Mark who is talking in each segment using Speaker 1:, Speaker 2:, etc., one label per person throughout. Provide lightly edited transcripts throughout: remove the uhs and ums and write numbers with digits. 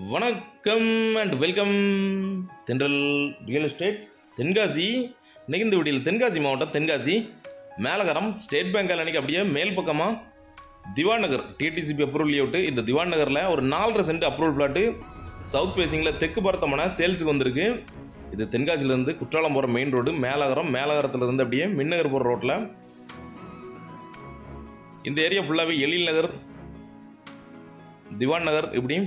Speaker 1: வணக்கம் and welcome தென்றல் real estate Tenkasi. இன்னைக்கு இந்த வீடியோவில் தென்காசி மாவட்டம் தென்காசி மேலகரம் ஸ்டேட் பேங்க் காலனிக்கு அப்படியே மேல் பக்கமாக திவான் நகர் டிடிசிபி அப்ரூவல் லேஅவுட்டு. இந்த திவான் நகரில் ஒரு 4.5 சென்ட் அப்ரூவல் பிளாட்டு சவுத் ஃபேஸிங்கில் தெற்கு பார்த்தோம்னா சேல்ஸுக்கு வந்திருக்கு. இது தென்காசியிலேருந்து குற்றாலம் போகிற மெயின் ரோடு மேலகரத்துலேருந்து அப்படியே மின்னகர் போகிற ரோட்டில். இந்த ஏரியா ஃபுல்லாகவே எழில் நகர் திவான் நகர் இப்படி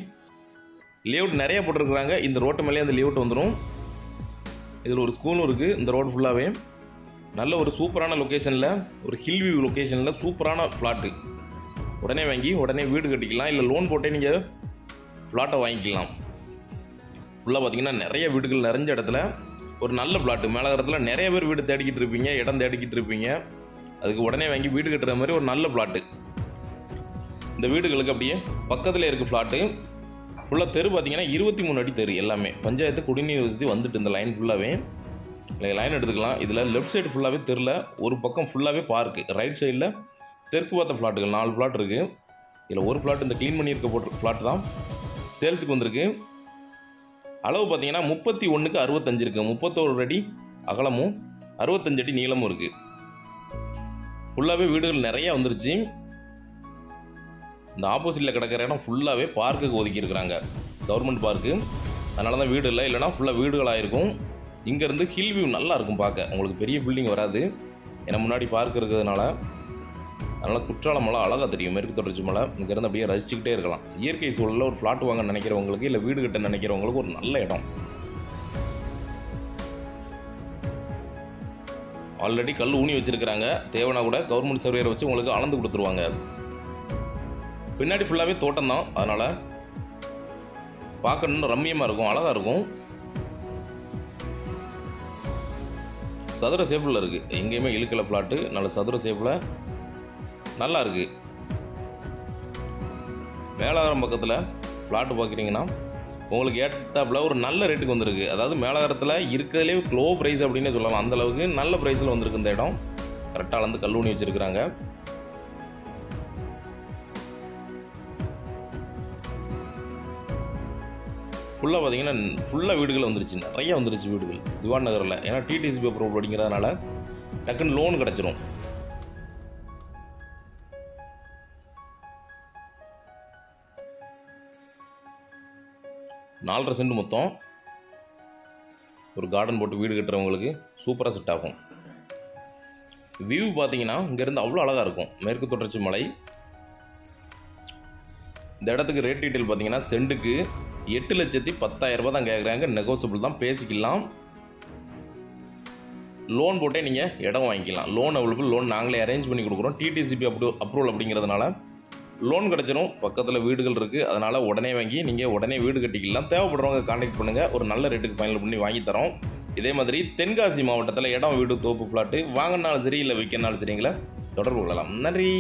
Speaker 1: லேஅவுட் நிறைய போட்டிருக்கிறாங்க. இந்த ரோட்டு மேலே அந்த லேஅவுட் வந்துடும். இதில் ஒரு ஸ்கூலும் இருக்குது. இந்த ரோடு ஃபுல்லாகவே நல்ல ஒரு சூப்பரான லொக்கேஷனில், ஒரு ஹில் வியூ லொக்கேஷனில் சூப்பரான ஃப்ளாட்டு. உடனே வாங்கி உடனே வீடு கட்டிக்கலாம், இல்லை லோன் போட்டே நீங்கள் ஃப்ளாட்டை வாங்கிக்கலாம். ஃபுல்லாக பார்த்திங்கன்னா நிறைய வீடுகள் நிறைஞ்ச இடத்துல ஒரு நல்ல ஃப்ளாட்டு. மேலகரத்தில் நிறைய பேர் வீடு தேடிக்கிட்டு இருப்பீங்க, இடம் தேடிக்கிட்டு இருப்பீங்க. அதுக்கு உடனே வாங்கி வீடு கட்டுற மாதிரி ஒரு நல்ல ஃப்ளாட்டு. இந்த வீடுகளுக்கு அப்படியே பக்கத்தில் இருக்குது ஃப்ளாட்டு. ஃபுல்லாக தெரு பார்த்திங்கன்னா 23 அடி தெரு. எல்லாமே பஞ்சாயத்து குடிநீர் வசதி வந்துட்டு இந்த லைன் ஃபுல்லாகவே லைன் எடுத்துக்கலாம். இதில் லெஃப்ட் சைடு ஃபுல்லாகவே தெருவில் ஒரு பக்கம் ஃபுல்லாகவே பார்க்கு, ரைட் சைடில் தெற்கு பார்த்த ஃப்ளாட்டுகள் 4 ஃப்ளாட் இருக்குது. இதில் ஒரு ஃப்ளாட் இந்த க்ளீன் பண்ணியிருக்க போட்டு ஃப்ளாட் தான் சேல்ஸுக்கு வந்திருக்கு. அளவு பார்த்திங்கன்னா 31க்கு 65 இருக்குது. 31 அடி அகலமும் 65 அடி நீளமும் இருக்குது. ஃபுல்லாகவே வீடுகள் நிறையா வந்துருச்சு. இந்த ஆப்போசிட்டில் கிடக்கிற இடம் ஃபுல்லாகவே பார்க்குக்கு ஒதுக்கியிருக்கிறாங்க, கவர்மெண்ட் பார்க்கு. அதனால தான் வீடு இல்லை, இல்லைனா ஃபுல்லாக வீடுகளாக இருக்கும். இங்கேருந்து ஹில் வியூ நல்லா இருக்கும் பார்க்க. உங்களுக்கு பெரிய பில்டிங் வராது, ஏன்னா முன்னாடி பார்க் இருக்கிறதுனால. அதனால் குற்றாலம் மலை அழகாக தெரியும், மேற்கு தொடர்ச்சி மலை. இங்கேருந்து அப்படியே ரசிச்சுக்கிட்டே இருக்கலாம். இயற்கை சூழலில் ஒரு ஃப்ளாட் வாங்க நினைக்கிறவங்களுக்கு, இல்லை வீடு கட்ட நினைக்கிறவங்களுக்கு ஒரு நல்ல இடம். ஆல்ரெடி கல் ஊனி வச்சுருக்கிறாங்க. தேவைன்னா கூட கவர்மெண்ட் சர்வேரை வச்சு உங்களுக்கு அளந்து கொடுத்துருவாங்க. பின்னாடி ஃபுல்லாகவே தோட்டம் தான், அதனால் பார்க்கணுன்னு ரம்மியமாக இருக்கும், அழகாக இருக்கும். சதுர சேஃபில் இருக்குது, எங்கேயுமே இழுக்கலை ஃப்ளாட்டு. நல்ல சதுர சேஃபில் நல்லா இருக்குது. மேலகரம் பக்கத்தில் ஃப்ளாட்டு பார்க்குறீங்கன்னா உங்களுக்கு ஏற்றாப்புல ஒரு நல்ல ரேட்டுக்கு வந்திருக்கு. அதாவது மேலகரத்தில் இருக்கிறதுலே லோ ப்ரைஸ் அப்படின்னு சொல்லலாம். அந்தளவுக்கு நல்ல ப்ரைஸில் வந்திருக்கு இந்த இடம். கரெக்டாக வந்து கல்லூனி வச்சுருக்கிறாங்க. ஃபுல்லாக பார்த்திங்கன்னா ஃபுல்லாக வீடுகள் வந்துருச்சு, நிறையா வந்துருச்சு வீடுகள் திவான் நகரில். ஏன்னா டிடிசிபி அப்ரூவல் அப்படிங்கிறதுனால டக்குன்னு லோன் கிடச்சிரும். நாலரை சென்ட் மொத்தம். ஒரு கார்டன் போட்டு வீடு கட்டுறவங்களுக்கு சூப்பராக செட் ஆகும். வியூ பார்த்தீங்கன்னா இங்கேருந்து அவ்வளோ அழகாக இருக்கும், மேற்கு தொடர்ச்சி மலை. இந்த இடத்துக்கு ரேட் டீட்டெயில் பார்த்தீங்கன்னா சென்ட்டுக்கு 8,10,000 தான் கேட்குறாங்க. நெகோசியபிள் தான், பேசிக்கலாம். லோன் போட்டே நீங்கள் இடம் வாங்கிக்கலாம். லோன் அவைலபிள், லோன் நாங்களே அரேஞ்ச் பண்ணி கொடுக்குறோம். டிடிசிபி அப்ரூவல் அப்படிங்கிறதுனால லோன் கிடச்சிரும். பக்கத்தில் வீடுகள் இருக்குது, அதனால் உடனே வாங்கி நீங்கள் உடனே வீடு கட்டிக்கலாம். தேவைப்படுறவங்க கான்டாக்ட் பண்ணுங்கள், ஒரு நல்ல ரேட்டுக்கு ஃபைனல் பண்ணி வாங்கி தரோம். இதே மாதிரி தென்காசி மாவட்டத்தில் இடம், வீடு, தோப்பு, ஃப்ளாட்டு வாங்கினாலும் சரி, இல்லை விற்கனாலும் சரிங்களா தொடர்பு கொள்ளலாம். நன்றி.